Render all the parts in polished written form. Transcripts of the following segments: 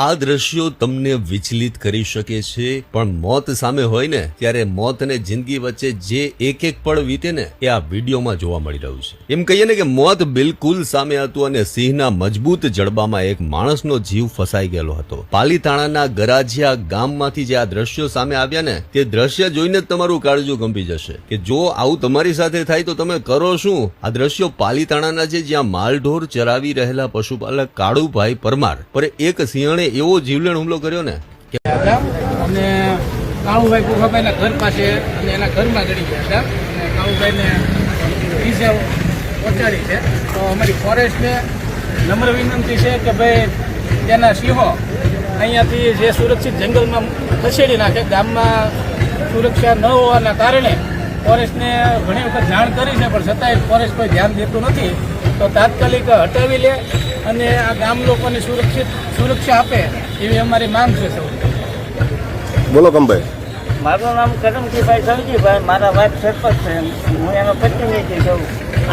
આ દ્રશ્યો તમને વિચલિત કરી શકે છે, પણ મોત સામે હોય ને ત્યારે મોત અને જિંદગી વચ્ચે જે એક એક પળ વીતે ને એ આ વિડીયોમાં જોવા મળી રહ્યું છે. એમ કહીએ ને કે મોત બિલકુલ સામે હતું અને સિંહના મજબૂત જડબામાં એક માણસનો જીવ ફસાઈ ગયેલો હતો. પાલીતાણાના ગરાજિયા ગામમાંથી જે આ દ્રશ્યો સામે આવ્યા ને તે દ્રશ્ય જોઈને જ તમારું કાળજું કંપી જશે કે જો આવું તમારી સાથે થાય તો તમે કરો શું. આ દ્રશ્યો પાલીતાણાના છે જ્યાં માલઢોર ચરાવી રહેલા પશુપાલક કાળુભાઈ પરમાર પર એક સિંહણે એવો જીવલેણ હુમલો કર્યો ને કે અને કાળુભાઈ કુખાભાઈના ઘર પાસે અને એના ઘરમાં ગળી ગયા હતા અને કાળુભાઈને ઈજા પહોંચાડી છે. તો અમારી ફોરેસ્ટને નમ્ર વિનંતી છે કે ભાઈ તેના સિંહો અહીંયાથી જે સુરક્ષિત જંગલમાં ખસેડી નાખે. ગામમાં સુરક્ષા ન હોવાના કારણે ફોરેસ્ટને ઘણી વખત જાણ કરી છે, પણ છતાંય ફોરેસ્ટ કોઈ ધ્યાન દેતું નથી. તો તાત્કાલિક હટાવી લે અને આ ગામ લોકોને સુરક્ષા આપે એવી અમારી માંગ છે. સૌ બોલો કંભાઈ. મારું નામ કરમજીભાઈ સવજીભાઈ, મારા વાઇફ સરપંચ છે, હું એનો પ્રતિનિધિ છું.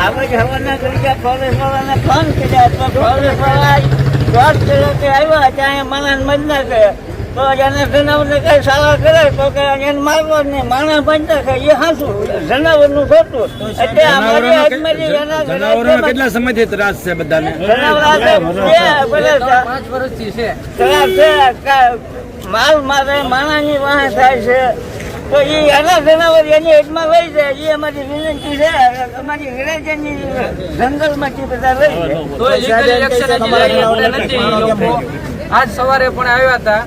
આપણે હવાના કરી ગયા ફોરેસ્ટવાળાને ફોન કર્યા તો ફોરેસ્ટવાળા દોઢ કિલોથી આવ્યા ત્યાં માણસ મજના કરે તો એને જનાવરને કઈ સારા કરે તો કે એને મારવા નહીં, માણસ બનતા કે એ હાંસું જનાવરનું ખોટું. એટલે અમારી અજમેરી એના કેટલા સમયથી ત્રાસ છે બધાને? 5 વર્ષથી છે ત્રાસ છે. માલ મારે માણાની વાહ થાય છે તો એ એના જનાવર એની એજમાં લઈ જાય. એ અમારી વિનંતી છે. અમારી વિરાજની જંગલમાંથી બધા લઈ જાય. આજ સવારે પણ આવ્યા હતા,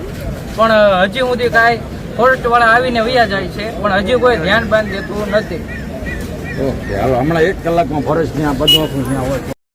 પણ હજી સુધી કાંઈ ફોરેસ્ટ વાળા આવીને વયા જાય છે, પણ હજી કોઈ ધ્યાન બાંધ દેતું નથી. ઓકે, હાલો હમણાં 1 કલાકમાં ફોરેસ્ટ ત્યાં બધું ત્યાં હોય.